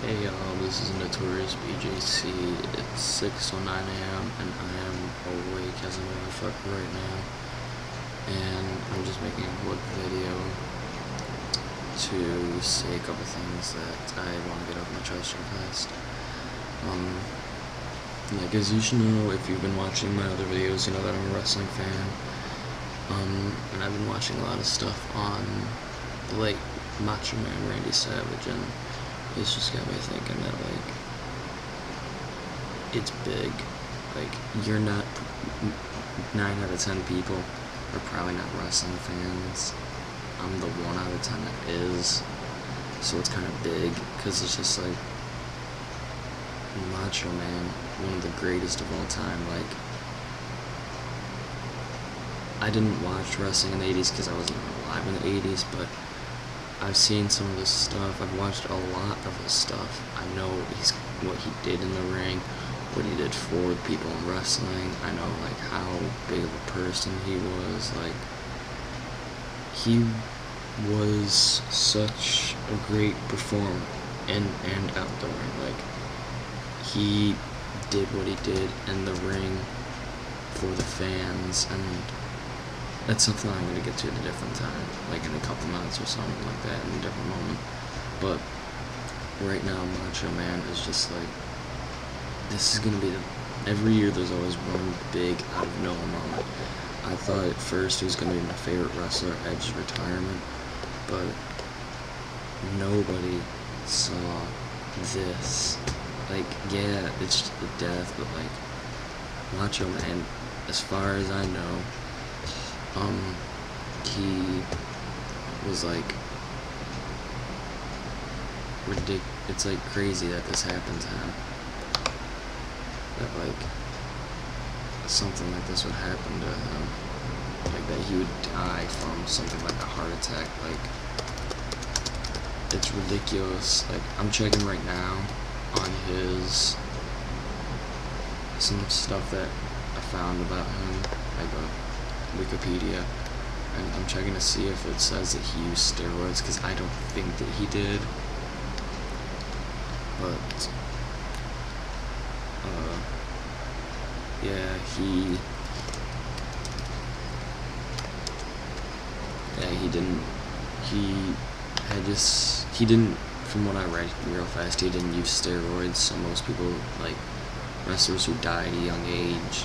Hey y'all, this is NotoriousBJC. It's 6:09 a.m. and I am awake as a motherfucker right now. And I'm just making a quick video to say a couple things that I want to get off my chest real fast. Like as you should know, if you've been watching my other videos, you know that I'm a wrestling fan. And I've been watching a lot of stuff on the late Macho Man Randy Savage, and it's just got me thinking that, like, it's big. Like, you're not, 9 out of 10 people are probably not wrestling fans. I'm the 1 out of 10 that is. So it's kind of big, because it's just like, Macho Man, one of the greatest of all time. Like, I didn't watch wrestling in the 80s because I wasn't alive in the 80s, but I've seen some of this stuff. I've watched a lot of his stuff. I know what he did in the ring, what he did for people in wrestling. I know, like, how big of a person he was. Like, he was such a great performer in and out the ring. Like, he did what he did in the ring for the fans, and that's something I'm going to get to at a different time, like in a couple months or something like that, in a different moment. But right now, Macho Man is just like, this is going to be every year there's always one big out of nowhere moment. I thought at first it was going to be my favorite wrestler, Edge's retirement, but nobody saw this. Like, yeah, it's just the death, but like, Macho Man, as far as I know, he was like it's like crazy that this happened to him. That like something like this would happen to him. Like that he would die from something like a heart attack. Like, it's ridiculous. Like, I'm checking right now on some stuff that I found about him, like Wikipedia, and I'm checking to see if it says that he used steroids, because I don't think that he did, but yeah, he didn't, he didn't, from what I read real fast, he didn't use steroids. So most people, like wrestlers who died at a young age,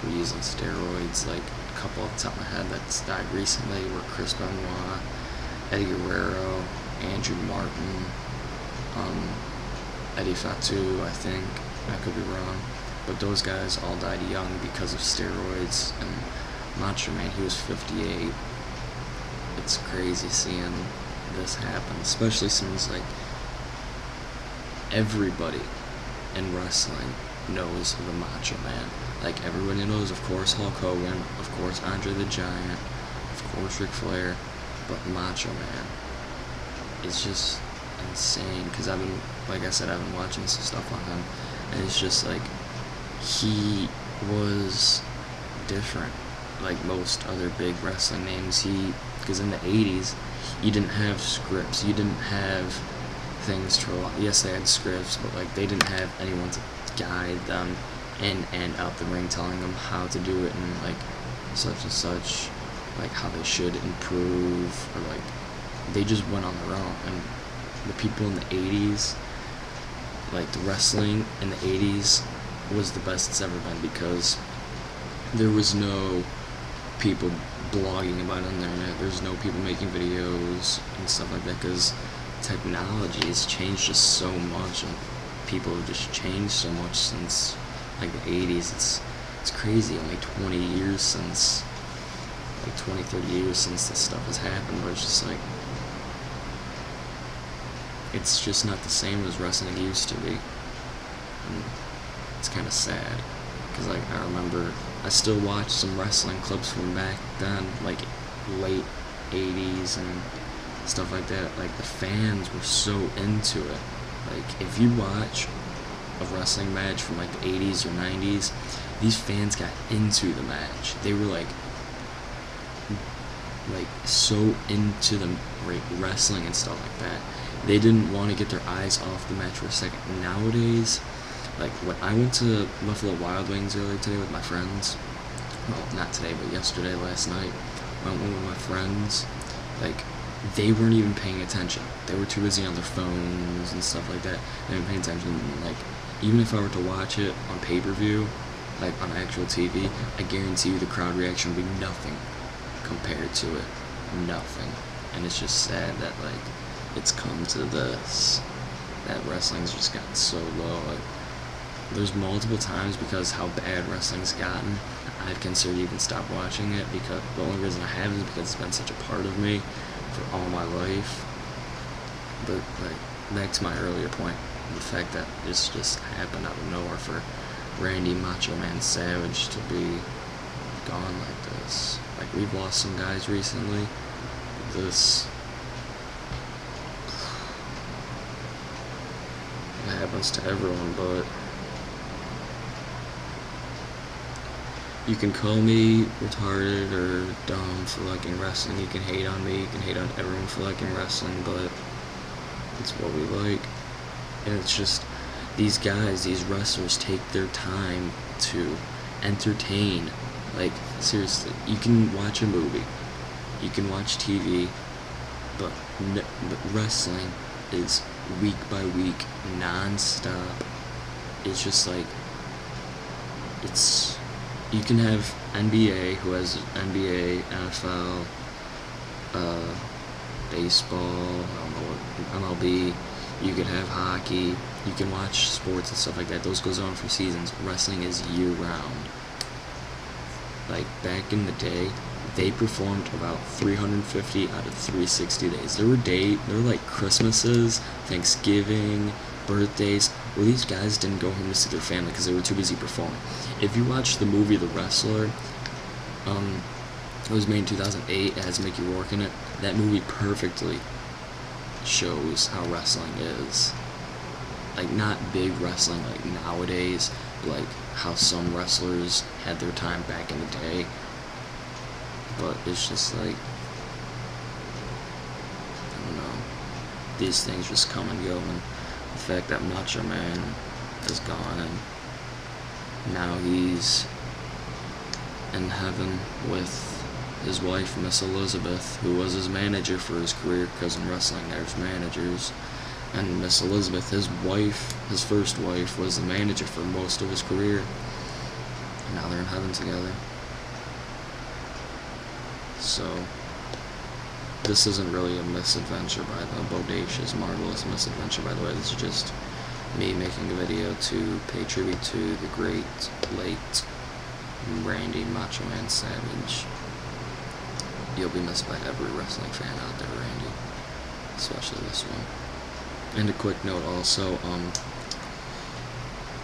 were using steroids. Like, a couple off the top of my head that's died recently were Chris Benoit, Eddie Guerrero, Andrew Martin, Eddie Fatu, I think. I could be wrong. But those guys all died young because of steroids. And Macho Man, he was 58. It's crazy seeing this happen, especially since, like, everybody in wrestling knows the Macho Man. Like, everybody knows, of course, Hulk Hogan, of course, Andre the Giant, of course, Ric Flair, but Macho Man is just insane, because like I said, I've been watching some stuff on him, and it's just like, he was different, like most other big wrestling names. Because in the 80s, you didn't have scripts, you didn't have things to rely. Yes, they had scripts, but like, they didn't have anyone to guide them in and out the ring, telling them how to do it and like such and such, like how they should improve, or like they just went on their own. And the people in the 80s, like the wrestling in the 80s was the best it's ever been, because there was no people blogging about it on the internet, there's no people making videos and stuff like that, because technology has changed just so much, and people have just changed so much since like the 80s. It's crazy, only 20 years since, like 20, 30 years since this stuff has happened, but it's just like, it's just not the same as wrestling used to be. And it's kind of sad, because like, I remember, I still watch some wrestling clips from back then, like late 80s and stuff like that. Like, the fans were so into it. Like, if you watch a wrestling match from like the 80s or 90s, these fans got into the match. They were like so into the wrestling and stuff like that. they didn't want to get their eyes off the match for a second. Nowadays, like when I went to Buffalo Wild Wings earlier today with my friends, well, not today, but yesterday, last night, I went with my friends, like, they weren't even paying attention. They were too busy on their phones and stuff like that. They weren't paying attention. Like, even if I were to watch it on pay-per-view, like on actual TV, I guarantee you the crowd reaction would be nothing compared to it. Nothing. And it's just sad that, like, it's come to this, that wrestling's just gotten so low. Like, there's multiple times, because how bad wrestling's gotten, I've considered even stop watching it, because the only reason I have is because it's been such a part of me for all my life. But, like, back to my earlier point, the fact that this just happened out of nowhere for Randy Macho Man Savage to be gone like this. Like, we've lost some guys recently. This, it happens to everyone, but you can call me retarded or dumb for liking wrestling. You can hate on me. You can hate on everyone for liking wrestling, but it's what we like. And it's just, these guys, these wrestlers take their time to entertain. Like, seriously, you can watch a movie, you can watch TV, but wrestling is week by week, non-stop. It's just like, it's, you can have NBA, who has NBA, NFL, baseball, I don't know what, MLB, you could have hockey, you can watch sports and stuff like that. Those goes on for seasons. Wrestling is year-round. Like, back in the day, they performed about 350 out of 360 days. There were like Christmases, Thanksgiving, birthdays, where these guys didn't go home to see their family because they were too busy performing. If you watch the movie The Wrestler, it was made in 2008, it has Mickey Rourke in it. That movie perfectly shows how wrestling is. Like, not big wrestling like nowadays, but like how some wrestlers had their time back in the day. But it's just like, I don't know, these things just come and go, and the fact that Macho Man is gone and now he's in heaven with his wife, Miss Elizabeth, who was his manager for his career, because in wrestling there's managers. And Miss Elizabeth, his wife, his first wife, was the manager for most of his career. And now they're in heaven together. So, this isn't really a misadventure by the Bodacious, Marvelous Misadventure, by the way. This is just me making a video to pay tribute to the great, late Randy Macho Man Savage. You'll be missed by every wrestling fan out there, Randy. Especially this one. And a quick note also,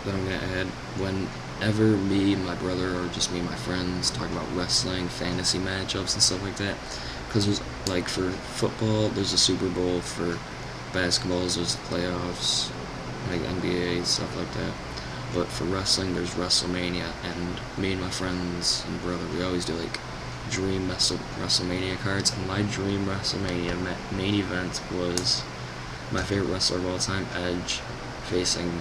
that I'm going to add, whenever me and my brother, or just me and my friends, talk about wrestling, fantasy matchups and stuff like that, because there's, like, for football, there's a Super Bowl, for basketballs, there's the playoffs, like NBA, stuff like that, but for wrestling, there's WrestleMania, and me and my friends and brother, we always do, like, dream WrestleMania cards, and my dream WrestleMania main event was my favorite wrestler of all time, Edge, facing,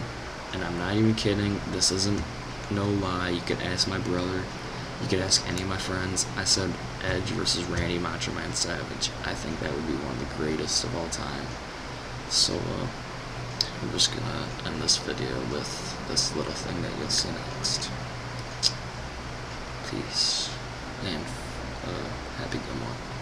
and I'm not even kidding, this isn't no lie, you could ask my brother, you could ask any of my friends, I said Edge versus Randy Macho Man Savage. I think that would be one of the greatest of all time. So, I'm just gonna end this video with this little thing that you'll see next. Peace, and happy good one.